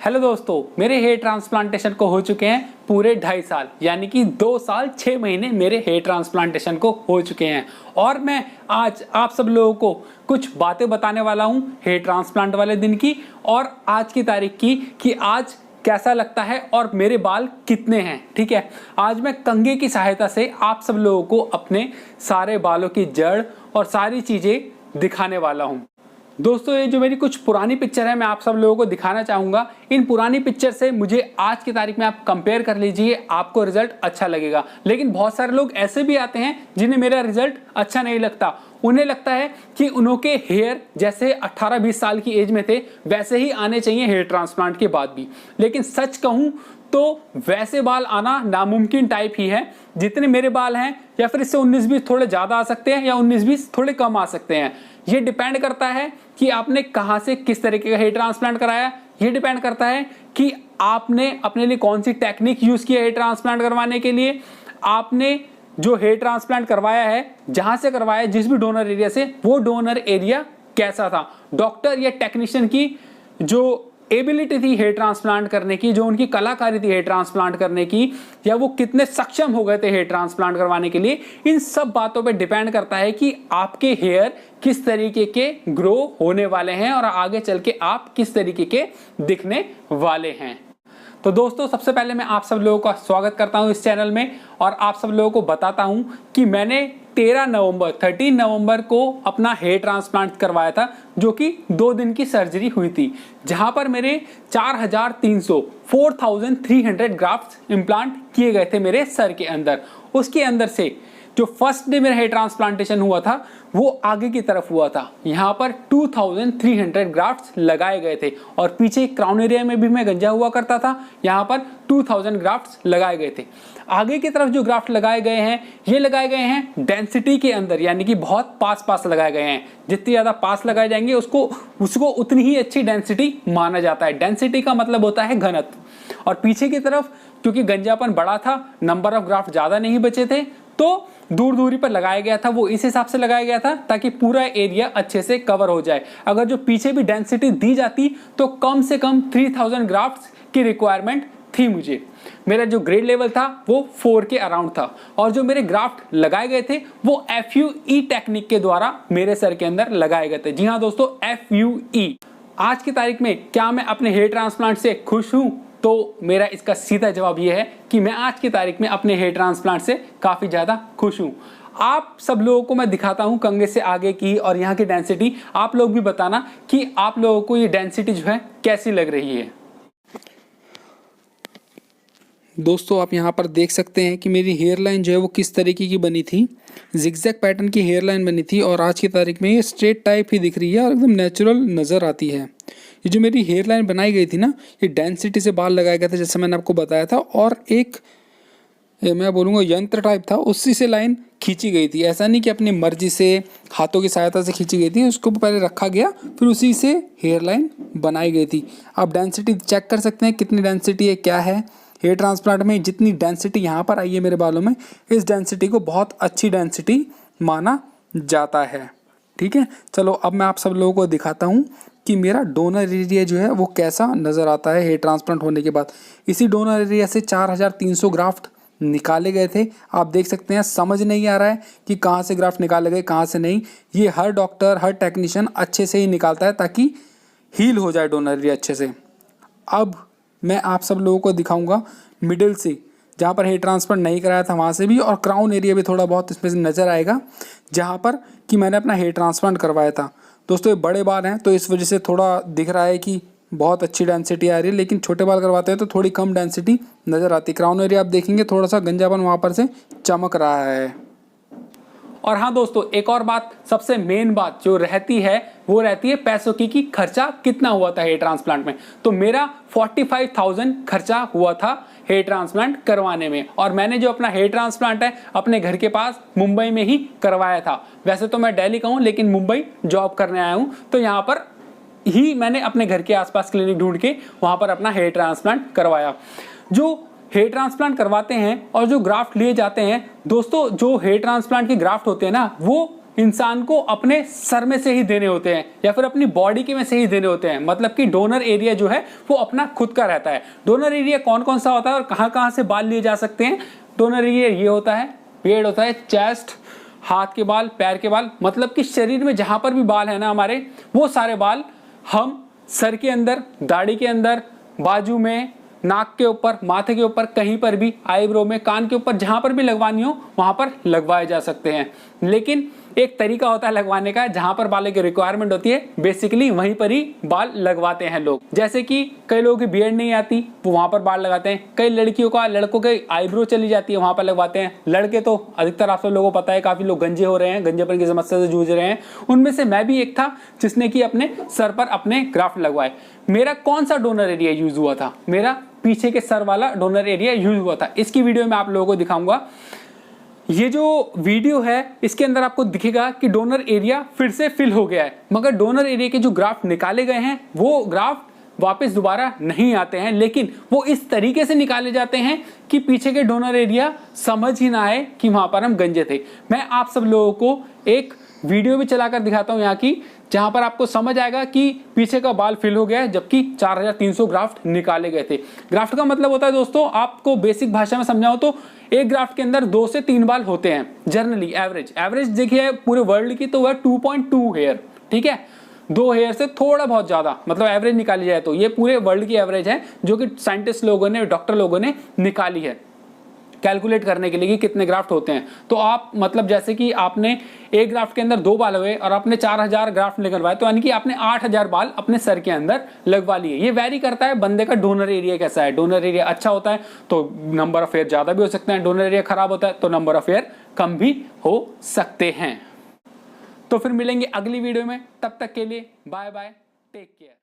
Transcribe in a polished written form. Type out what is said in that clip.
Hello दोस्तों, मेरे hair transplantation को हो चुके हैं पूरे 2.5 साल, यानी कि 2 साल 6 महीने मेरे हेयर ट्रांसप्लांटेशन को हो चुके हैं। और मैं आज आप सब लोगों को कुछ बातें बताने वाला हूं हेयर ट्रांसप्लांट वाले दिन की और आज की तारीख की कि आज कैसा लगता है और मेरे बाल कितने हैं। ठीक है, आज मैं कंघे की सहायता से आप सब लोगों को अपने सारे बालों की जड़ और सारी चीजें दिखाने वाला हूं। दोस्तों, ये जो मेरी कुछ पुरानी पिक्चर है मैं आप सब लोगों को दिखाना चाहूंगा। इन पुरानी पिक्चर से मुझे आज की तारीख में आप कंपेयर कर लीजिए, आपको रिजल्ट अच्छा लगेगा। लेकिन बहुत सारे लोग ऐसे भी आते हैं जिन्हें मेरा रिजल्ट अच्छा नहीं लगता। उन्हें लगता है कि उनके हेयर जैसे 18-20 साल की एज में थे वैसे ही आने चाहिए हेयर ट्रांसप्लांट के बाद भी। लेकिन सच कहूं तो वैसे बाल आना नामुमकिन टाइप ही है जितने मेरे बाल हैं, या फिर इससे 19-20 थोड़े ज्यादा आ सकते हैं या 19-20 थोड़े कम आ सकते हैं। ये डिपेंड करता है कि आपने कहां से किस तरीके का हेयर ट्रांसप्लांट कराया। ये डिपेंड करता है कि आपने अपने लिए कौन सी टेक्निक यूज की है हेयर ट्रांसप्लांट करवाने के लिए। आपने जो हेयर ट्रांसप्लांट करवाया है, जहां से करवाया जिस भी डोनर एरिया से, वो डोनर एरिया कैसा था, डॉक्टर या टेक्नीशियन की जो एबिलिटी थी हेयर ट्रांसप्लांट करने की, जो उनकी कलाकारी थी हेयर ट्रांसप्लांट करने की, या वो कितने सक्षम हो गए थे हेयर ट्रांसप्लांट करवाने के लिए। इन सब बातों पे डिपेंड करता है कि आपके हेयर किस तरीके के ग्रो होने वाले हैं और आगे चल के आप किस तरीके के दिखने वाले हैं। तो दोस्तों, सबसे पहले मैं आप सब लोगों का स्वागत करता हूं इस चैनल में और आप सब लोगों को बताता हूं कि मैंने 13 नवंबर को अपना हेयर ट्रांसप्लांट करवाया था, जो कि 2 दिन की सर्जरी हुई थी, जहां पर मेरे 4,300 ग्राफ्ट इम्प्लांट किए गए थे मेरे सर के अंदर। उसके अंदर से जो फर्स्ट डे मेरा हेयर ट्रांसप्लांटेशन हुआ था वो आगे की तरफ हुआ था। यहाँ पर 2,300 ग्राफ्ट्स लगाए गए थे और पीछे क्राउन एरिया में भी मैं गंजा हुआ करता था, यहाँ पर 2,000 ग्राफ्ट्स लगाए गए थे। आगे की तरफ जो ग्राफ्ट लगाए गए हैं ये लगाए गए हैं डेंसिटी के अंदर, यानी कि बहुत पास लगाए गए हैं। जितनी ज्यादा पास लगाए जाएंगे उसको उतनी ही अच्छी डेंसिटी माना जाता है। डेंसिटी का मतलब होता है घनत्व। और पीछे की तरफ क्योंकि गंजापन बड़ा था, नंबर ऑफ ग्राफ्ट ज्यादा नहीं बचे थे, तो दूरी पर लगाया गया था। वो इस हिसाब से लगाया गया था ताकि पूरा एरिया अच्छे से कवर हो जाए। अगर जो पीछे भी डेंसिटी दी जाती तो कम से कम 3,000 ग्राफ्ट्स की रिक्वायरमेंट थी मुझे। मेरा जो ग्रेड लेवल था वो 4 के अराउंड था और जो मेरे ग्राफ्ट लगाए गए थे वो FUE टेक्निक के द्वारा मेरे सर के अंदर लगाए गए थे। जी हाँ दोस्तों, FUE। आज की तारीख में क्या मैं अपने हेयर ट्रांसप्लांट से खुश हूं? तो मेरा इसका सीधा जवाब यह है कि मैं आज की तारीख में अपने हेयर ट्रांसप्लांट से काफी ज्यादा खुश हूं। आप सब लोगों को मैं दिखाता हूं कंघे से आगे की और यहाँ की डेंसिटी। आप लोग भी बताना कि आप लोगों को ये डेंसिटी जो है कैसी लग रही है। दोस्तों, आप यहाँ पर देख सकते हैं कि मेरी हेयर लाइन जो है वो किस तरीके की बनी थी। जिगजैग पैटर्न की हेयर लाइन बनी थी और आज की तारीख में ये स्ट्रेट टाइप ही दिख रही है और एकदम नेचुरल नज़र आती है। ये जो मेरी हेयर लाइन बनाई गई थी ना, ये डेंसिटी से बाल लगाया गया था जैसे मैंने आपको बताया था, और एक मैं बोलूँगा यंत्र टाइप था, उसी से लाइन खींची गई थी। ऐसा नहीं कि अपनी मर्जी से हाथों की सहायता से खींची गई थी, उसको पहले रखा गया फिर उसी से हेयर लाइन बनाई गई थी। आप डेंसिटी चेक कर सकते हैं कितनी डेंसिटी है, क्या है। हेयर ट्रांसप्लांट में जितनी डेंसिटी यहाँ पर आई है मेरे बालों में, इस डेंसिटी को बहुत अच्छी डेंसिटी माना जाता है। ठीक है, चलो अब मैं आप सब लोगों को दिखाता हूँ कि मेरा डोनर एरिया जो है वो कैसा नज़र आता है हेयर ट्रांसप्लांट होने के बाद। इसी डोनर एरिया से 4,300 ग्राफ्ट निकाले गए थे। आप देख सकते हैं, समझ नहीं आ रहा है कि कहाँ से ग्राफ्ट निकाले गए कहाँ से नहीं। ये हर डॉक्टर हर टेक्नीशियन अच्छे से ही निकालता है ताकि हील हो जाए डोनर एरिया अच्छे से। अब मैं आप सब लोगों को दिखाऊंगा मिडिल से, जहाँ पर हेयर ट्रांसप्लांट नहीं कराया था वहाँ से भी, और क्राउन एरिया भी थोड़ा बहुत इसमें से नज़र आएगा जहाँ पर कि मैंने अपना हेयर ट्रांसप्लांट करवाया था। दोस्तों, ये बड़े बाल हैं तो इस वजह से थोड़ा दिख रहा है कि बहुत अच्छी डेंसिटी आ रही है, लेकिन छोटे बाल करवाते हैं तो थोड़ी कम डेंसिटी नज़र आती है। क्राउन एरिया आप देखेंगे थोड़ा सा गंजापन वहाँ पर से चमक रहा है। और हाँ दोस्तों, एक और बात, सबसे मेन बात जो रहती है वो रहती है पैसों की कि खर्चा कितना हुआ था हेयर ट्रांसप्लांट में। तो मेरा 45,000 खर्चा हुआ था हेयर ट्रांसप्लांट करवाने में, और मैंने जो अपना हेयर ट्रांसप्लांट है अपने घर के पास मुंबई में ही करवाया था। वैसे तो मैं दिल्ली का हूँ लेकिन मुंबई जॉब करने आया हूँ, तो यहाँ पर ही मैंने अपने घर के आसपास क्लिनिक ढूंढ के वहां पर अपना हेयर ट्रांसप्लांट करवाया। जो हेयर ट्रांसप्लांट करवाते हैं और जो ग्राफ्ट लिए जाते हैं दोस्तों, जो हेयर ट्रांसप्लांट के ग्राफ्ट होते हैं ना, वो इंसान को अपने सर में से ही देने होते हैं या फिर अपनी बॉडी के में से ही देने होते हैं। मतलब कि डोनर एरिया जो है वो अपना खुद का रहता है। डोनर एरिया कौन कौन सा होता है और कहां से बाल लिए जा सकते हैं? डोनर एरिया ये होता है, पेड़ होता है, चेस्ट, हाथ के बाल, पैर के बाल, मतलब कि शरीर में जहां पर भी बाल है ना हमारे, वो सारे बाल हम सर के अंदर, दाढ़ी के अंदर, बाजू में, नाक के ऊपर, माथे के ऊपर, कहीं पर भी, आईब्रो में, कान के ऊपर, जहां पर भी लगवानी हो वहां पर लगवाए जा सकते हैं। लेकिन एक तरीका होता है लगवाने का, जहां पर बालों की रिक्वायरमेंट होती है बेसिकली वहीं पर ही बाल लगवाते हैं लोग। जैसे कि कई लोगों की बियर्ड नहीं आती, वो वहां पर बाल लगाते हैं। कई लड़कों की आईब्रो चली जाती है, वहां पर लगवाते हैं। लड़के तो अधिकतर आप सब लोगों को पता है, काफी लोग गंजे हो रहे हैं, गंजेपन की समस्या से जूझ रहे हैं। उनमें से मैं भी एक था जिसने कि अपने सर पर अपने ग्राफ्ट लगवाए। मेरा कौन सा डोनर एरिया यूज हुआ था? मेरा पीछे के सर वाला डोनर एरिया यूज हुआ था। इसकी वीडियो में आप लोगों को दिखाऊंगा। ये जो वीडियो है इसके अंदर आपको दिखेगा कि डोनर एरिया फिर से फिल हो गया है, मगर डोनर एरिया के जो ग्राफ्ट निकाले गए हैं वो ग्राफ्ट वापस दोबारा नहीं आते हैं, लेकिन वो इस तरीके से निकाले जाते हैं कि पीछे के डोनर एरिया समझ ही ना आए कि वहां पर हम गंजे थे। मैं आप सब लोगों को एक वीडियो भी चलाकर दिखाता हूं यहाँ की, जहां पर आपको समझ आएगा कि पीछे का बाल फिल हो गया है, जबकि 4300 ग्राफ्ट निकाले गए थे। ग्राफ्ट का मतलब होता है दोस्तों, आपको बेसिक भाषा में समझाऊं तो एक ग्राफ्ट के अंदर 2 से 3 बाल होते हैं जनरली। एवरेज देखिए पूरे वर्ल्ड की तो वह 2.2 हेयर, ठीक है, 2 हेयर से थोड़ा बहुत ज्यादा, मतलब एवरेज निकाली जाए तो ये पूरे वर्ल्ड की एवरेज है, जो कि साइंटिस्ट लोगों ने, डॉक्टर लोगों ने निकाली है कैलकुलेट करने के लिए कि कितने ग्राफ्ट होते हैं। तो आप मतलब जैसे कि आपने एक ग्राफ्ट के अंदर 2 बाल हुए और आपने 4000 ग्राफ्ट निकलवाए, तो यानी कि आपने 8000 बाल अपने सर के अंदर लगवा लिए। ये वैरी करता है बंदे का डोनर एरिया कैसा है। डोनर एरिया अच्छा होता है तो नंबर ऑफ हेयर ज्यादा भी हो सकते हैं, डोनर एरिया खराब होता है तो नंबर ऑफ हेयर कम भी हो सकते हैं। तो फिर मिलेंगे अगली वीडियो में, तब तक के लिए बाय बाय, टेक केयर।